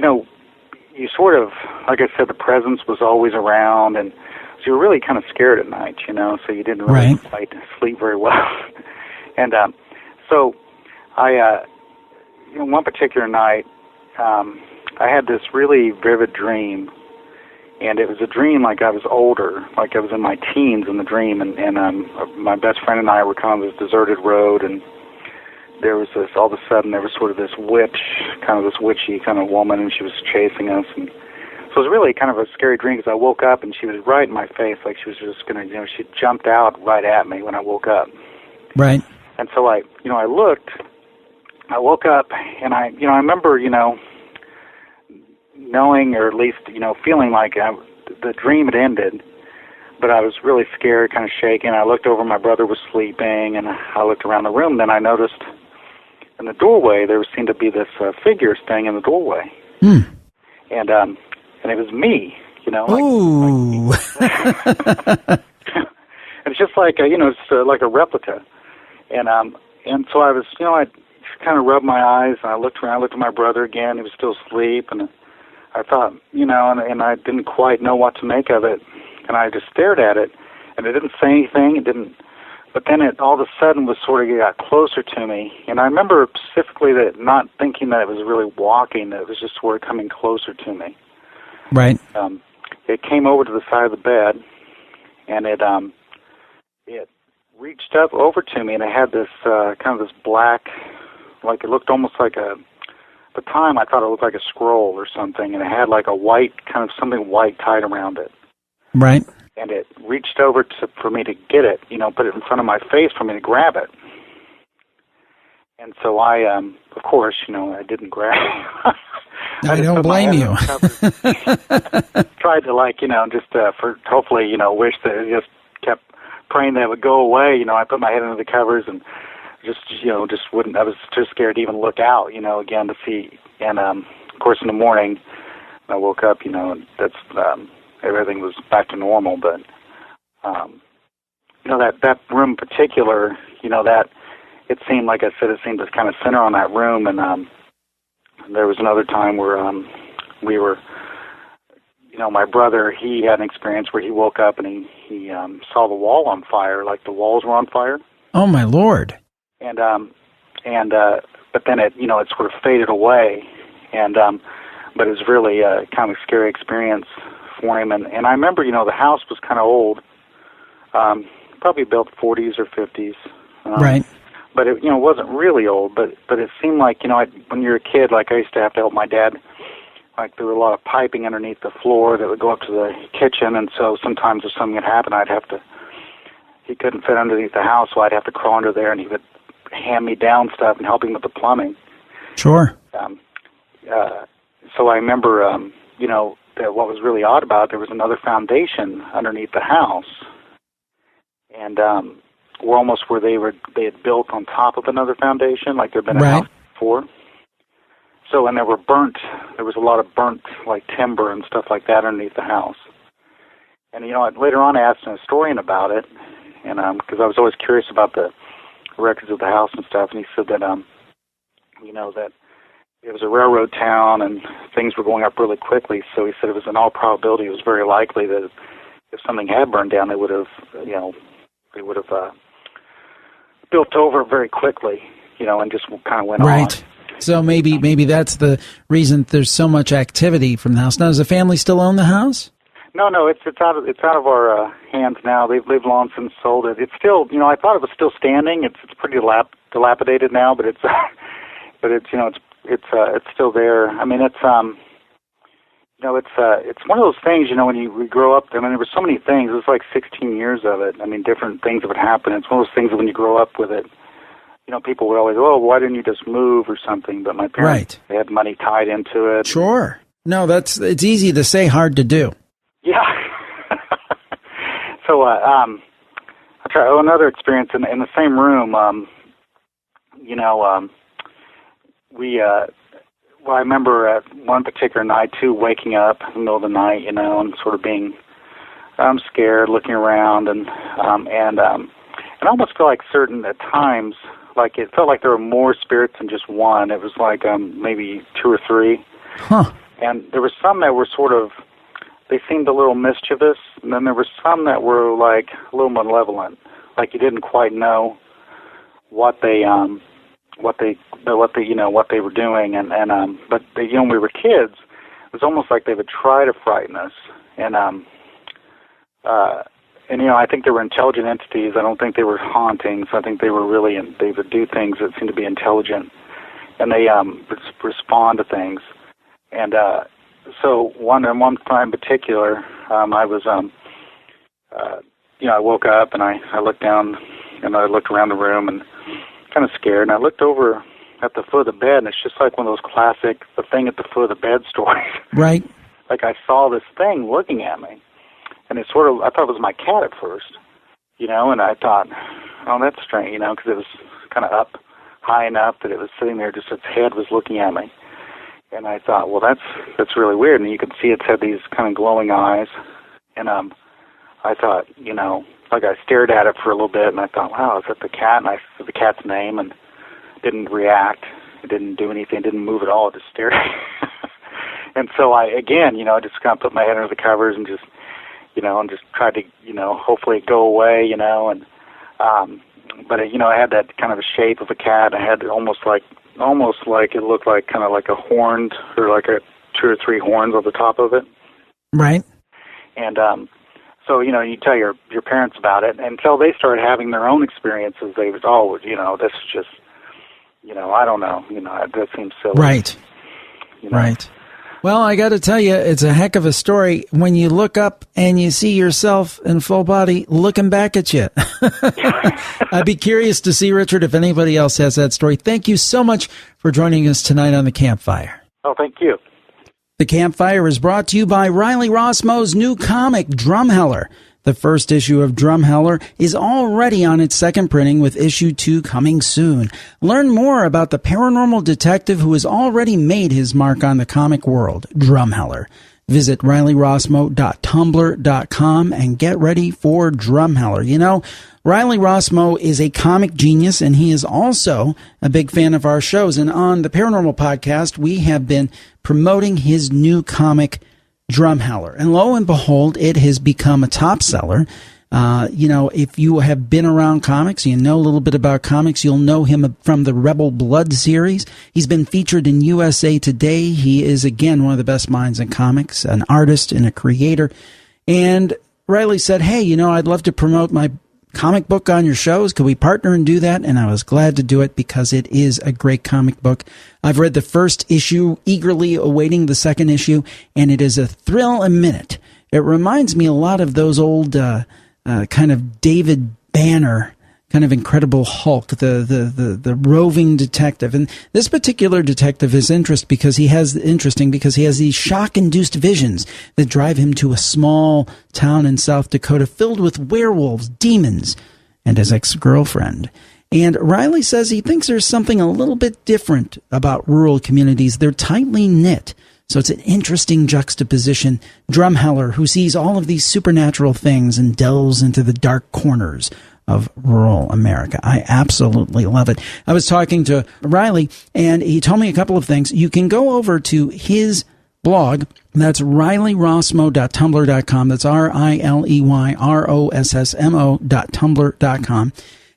you sort of, like I said, the presence was always around, and so you were really kind of scared at night, so you didn't really quite sleep very well. And so I, one particular night, I had this really vivid dream, and it was a dream like I was older, like I was in my teens in the dream, and my best friend and I were kind of this deserted road, and there was this, all of a sudden, there was sort of this witch, kind of this witchy kind of woman, and she was chasing us, and so it was really kind of a scary dream because I woke up and she was right in my face, like she was just going to, she jumped out right at me when I woke up. Right. And so I woke up, and I remember, knowing, or at least, feeling like the dream had ended, but I was really scared, kind of shaking. I looked over, my brother was sleeping, and I looked around the room. Then I noticed in the doorway there seemed to be this figure standing in the doorway. Hmm. And it was me, Ooh. It's just like, it's like a replica. And so I was, I kind of rubbed my eyes, and I looked around, I looked at my brother again, he was still asleep, and I thought, and I didn't quite know what to make of it, and I just stared at it, and it didn't say anything, but then it all of a sudden was sort of got closer to me, and I remember specifically that not thinking that it was really walking, that it was just sort of coming closer to me. Right. It came over to the side of the bed, and it reached up over to me, and it had this kind of this black, like it looked almost like at the time I thought it looked like a scroll or something, and it had like a white, kind of something white tied around it. Right. And it reached over for me to get it, put it in front of my face for me to grab it. And so I, of course, I didn't grab it. I don't blame you. Tried to just for hopefully, wish that it just kept praying that it would go away. I put my head under the covers and just wouldn't, I was too scared to even look out, again to see. And, of course, in the morning, when I woke up, that's, everything was back to normal. But, that room in particular, that it seemed, like I said, it seemed to kind of center on that room. And there was another time where we were, my brother, he had an experience where he woke up and he saw the wall on fire, like the walls were on fire. Oh, my Lord. And but then it, it sort of faded away. And, but it was really kind of a scary experience for him. And I remember, the house was kind of old, probably built 40s or 50s. Right. But it, wasn't really old, but it seemed like, when you're a kid, like I used to have to help my dad, like there were a lot of piping underneath the floor that would go up to the kitchen, and so sometimes if something had happened, he couldn't fit underneath the house, so I'd have to crawl under there, and he would hand me down stuff and help him with the plumbing. Sure. So I remember, that what was really odd about it, there was another foundation underneath the house, and where they had built on top of another foundation, like there'd been a house before. So, and there was a lot of burnt, like, timber and stuff like that underneath the house. And, later on I asked an historian about it, and because I was always curious about the records of the house and stuff, and he said that, that it was a railroad town and things were going up really quickly, so he said it was in all probability, it was very likely that if something had burned down, they would have built over very quickly, and just kind of went on. Right. So maybe that's the reason there's so much activity from the house. Now, does the family still own the house? No, it's out of our hands now. They've long since sold it. It's still, I thought it was still standing. It's pretty dilapidated now, but it's still there. I mean, it's one of those things, when we grow up, I mean, there were so many things. It was like 16 years of it. I mean, different things that would happen. It's one of those things that when you grow up with it, people would always, why didn't you just move or something? But my parents, they had money tied into it. Sure. No, it's easy to say, hard to do. Yeah. So, I tried another experience in the same room. I remember one particular night too, waking up in the middle of the night, and sort of being scared, looking around, and I almost feel like certain at times, like it felt like there were more spirits than just one. It was like maybe two or three. Huh. And there were some that were sort of, they seemed a little mischievous, and then there were some that were like a little malevolent, like you didn't quite know what they were doing, but they, when we were kids, it was almost like they would try to frighten us, and I think they were intelligent entities. I don't think they were hauntings. I think they were really, they would do things that seemed to be intelligent, and they respond to things. And so one time in particular, I was, I woke up and I looked down and I looked around the room and kind of scared, and I looked over at the foot of the bed, and it's just like one of those classic "the thing at the foot of the bed" stories. Right. Like I saw this thing looking at me, and it sort of, I thought it was my cat at first, and I thought, oh, that's strange, because it was kind of up high enough that it was sitting there, just its head was looking at me. And I thought, well, that's really weird. And you could see it's had these kind of glowing eyes. And I thought, like I stared at it for a little bit, and I thought, wow, is that the cat? And I said the cat's name, and didn't react. It didn't do anything. Didn't move at all. It just stared. And so I just kind of put my head under the covers and just, and just tried to, hopefully go away, but it had that kind of a shape of a cat. I had almost like it looked like kind of like a horned, or like a 2 or 3 horns on the top of it. Right. And so you tell your parents about it, and until they started having their own experiences, they was, oh, this is just, I don't know, that seems silly. Right. Right. Well, I got to tell you, it's a heck of a story when you look up and you see yourself in full body looking back at you. I'd be curious to see, Richard, if anybody else has that story. Thank you so much for joining us tonight on The Campfire. Oh, thank you. The Campfire is brought to you by Riley Rossmo's new comic, Drumheller. The first issue of Drumheller is already on its second printing, with issue 2 coming soon. Learn more about the paranormal detective who has already made his mark on the comic world, Drumheller. Visit RileyRossmo.tumblr.com and get ready for Drumheller. Riley Rossmo is a comic genius, and he is also a big fan of our shows. And on the Paranormal Podcast, we have been promoting his new comic, Drumheller. And lo and behold, it has become a top seller. If you have been around comics, you know a little bit about comics, you'll know him from the Rebel Blood series. He's been featured in USA Today. He is, again, one of the best minds in comics, an artist and a creator. And Riley said, hey, I'd love to promote my comic book on your shows. Could we partner and do that? And I was glad to do it because it is a great comic book. I've read the first issue, eagerly awaiting the second issue, and it is a thrill a minute. It reminds me a lot of those old kind of David Banner, kind of Incredible Hulk, the roving detective. And this particular detective is interesting because he has these shock-induced visions that drive him to a small town in South Dakota filled with werewolves, demons, and his ex-girlfriend. And Riley says he thinks there's something a little bit different about rural communities. They're tightly knit. So it's an interesting juxtaposition. Drumheller, who sees all of these supernatural things and delves into the dark corners of rural America. I absolutely love it. I was talking to Riley, and he told me a couple of things. You can go over to his blog. That's RileyRossmo.tumblr.com. That's RileyRossmo.tumblr.com.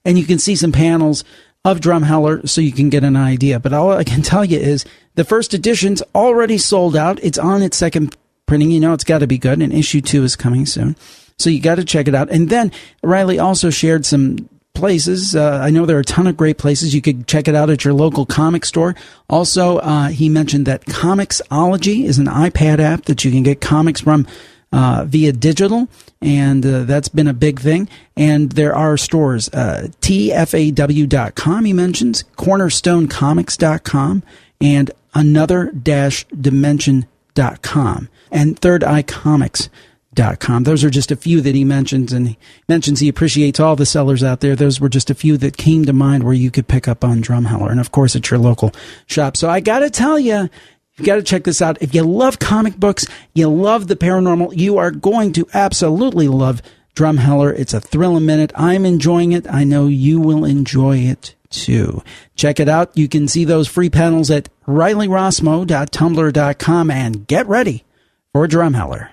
And you can see some panels of Drumheller so you can get an idea. But all I can tell you is the first edition's already sold out. It's on its second printing. It's got to be good. And issue 2 is coming soon. So you got to check it out. And then Riley also shared some places. I know there are a ton of great places. You could check it out at your local comic store. Also, he mentioned that Comixology is an iPad app that you can get comics from via digital, and that's been a big thing. And there are stores, tfaw.com, he mentions, cornerstonecomics.com, and another-dimension.com, and thirdeyecomics.com. Those are just a few that he mentions, and he mentions he appreciates all the sellers out there. Those were just a few that came to mind where you could pick up on Drumheller, and of course at your local shop. So I got to tell you, you've got to check this out. If you love comic books, you love the paranormal, you are going to absolutely love Drumheller. It's a thrill a minute. I'm enjoying it. I know you will enjoy it too. Check it out. You can see those free panels at RileyRosmo.tumblr.com and get ready for Drumheller.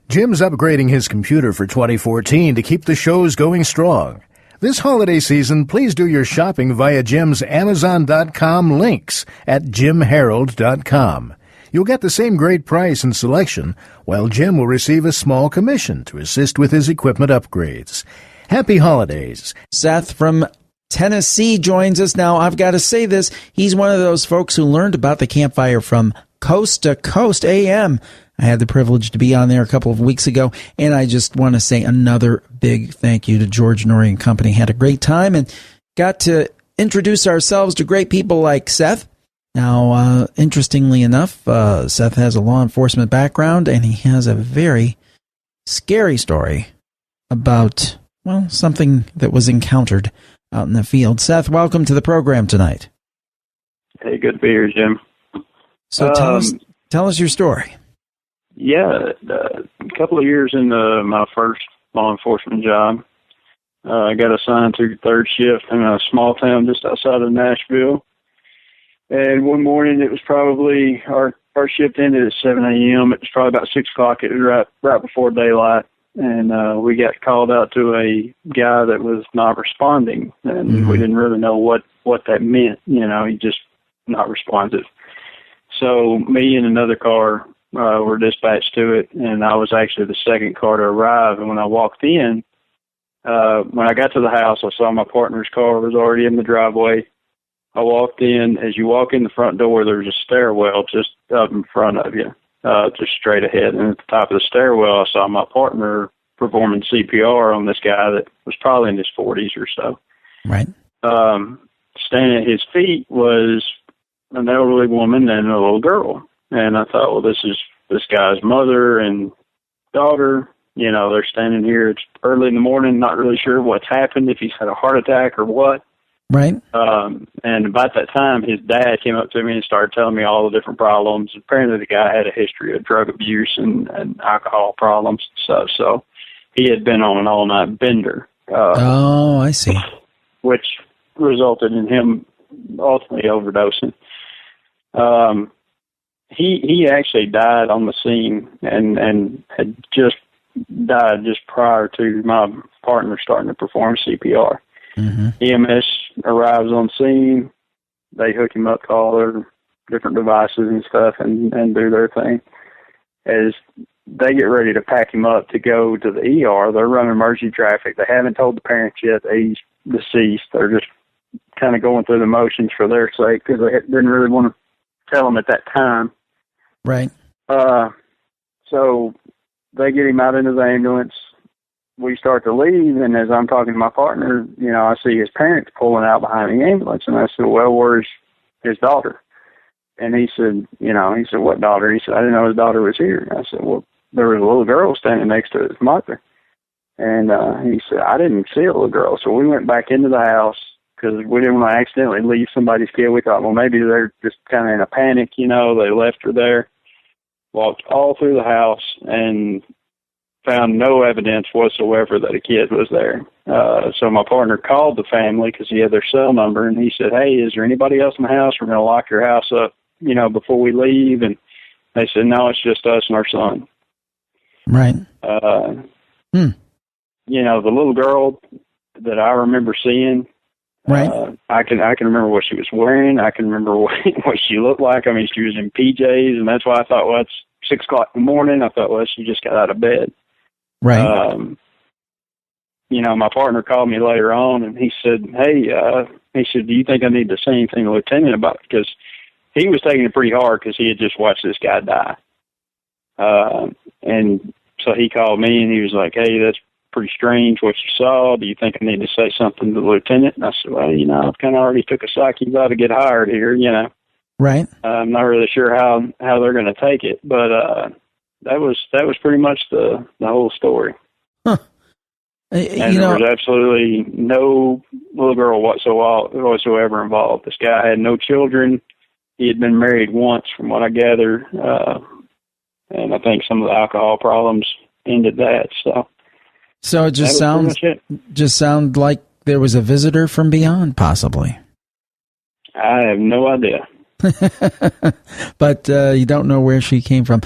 Jim's upgrading his computer for 2014 to keep the shows going strong. This holiday season, please do your shopping via Jim's Amazon.com links at JimHarold.com. You'll get the same great price and selection, while Jim will receive a small commission to assist with his equipment upgrades. Happy holidays. Seth from Tennessee joins us now. I've got to say this. He's one of those folks who learned about the campfire from Coast to Coast AM. I had the privilege to be on there a couple of weeks ago, and I just want to say another big thank you to George Norrie and company. Had a great time and got to introduce ourselves to great people like Seth. Now, interestingly enough, Seth has a law enforcement background, and he has a very scary story about, well, something that was encountered out in the field. Seth, welcome to the program tonight. Hey, good to be here, Jim. So tell us your story. Yeah, a couple of years into my first law enforcement job, I got assigned to third shift in a small town just outside of Nashville. And one morning, it was probably, our shift ended at 7 a.m. It was probably about 6 o'clock. It was right before daylight. And we got called out to a guy that was not responding. And we didn't really know what that meant. You know, he just not responsive. So me and another car were dispatched to it, and I was actually the second car to arrive. And when I walked in, when I got to the house, I saw my partner's car was already in the driveway. I walked in. As you walk in the front door, there's a stairwell just up in front of you, just straight ahead. And at the top of the stairwell, I saw my partner performing CPR on this guy that was probably in his 40s or so. Right. Standing at his feet was an elderly woman and a little girl. And I thought, well, this is this guy's mother and daughter. You know, they're standing here. It's early in the morning, not really sure what's happened, if he's had a heart attack or what. Right. And about that time, his dad came up to me and started telling me all the different problems. Apparently, the guy had a history of drug abuse and alcohol problems and stuff. So he had been on an all-night bender. I see. Which resulted in him ultimately overdosing. He actually died on the scene and had just died just prior to my partner starting to perform CPR. EMS arrives on scene. They hook him up to all their different devices and stuff and do their thing. As they get ready to pack him up to go to the ER, they're running emergency traffic. They haven't told the parents yet that he's deceased. They're just kind of going through the motions for their sake because they didn't really want to tell them at that time. Right. So they get him out into the ambulance. We start to leave, and as I'm talking to my partner, you know, I see his parents pulling out behind the ambulance, and I said, well, where's his daughter? And he said, what daughter? He said, I didn't know his daughter was here. And I said, well, there was a little girl standing next to his mother. And he said, I didn't see a little girl. So we went back into the house because we didn't want to accidentally leave somebody's kid. We thought, well, maybe they're just kind of in a panic, you know, they left her there. Walked all through the house and found no evidence whatsoever that a kid was there. So my partner called the family because he had their cell number, and he said, hey, is there anybody else in the house? We're going to lock your house up, you know, before we leave. And they said, no, it's just us and our son. Right. You know, the little girl that I remember seeing, right. I can remember what she was wearing. I can remember what she looked like. I mean, she was in PJs, and that's why I thought, well, it's 6 o'clock in the morning. I thought, well, she just got out of bed. Right. You know, my partner called me later on, and he said, hey, do you think I need to say anything to the lieutenant about it? Because he was taking it pretty hard because he had just watched this guy die. And so he called me, and he was like, hey, that's pretty strange what you saw. Do you think I need to say something to the lieutenant? And I said, well, you know, I've kind of already took a psych. You've got to get hired here, you know. Right. I'm not really sure how they're going to take it, but that was pretty much the whole story. Huh. And there was absolutely no little girl whatsoever involved. This guy had no children. He had been married once, from what I gather, and I think some of the alcohol problems ended that. So it just sounds like there was a visitor from beyond, possibly. I have no idea. But you don't know where she came from.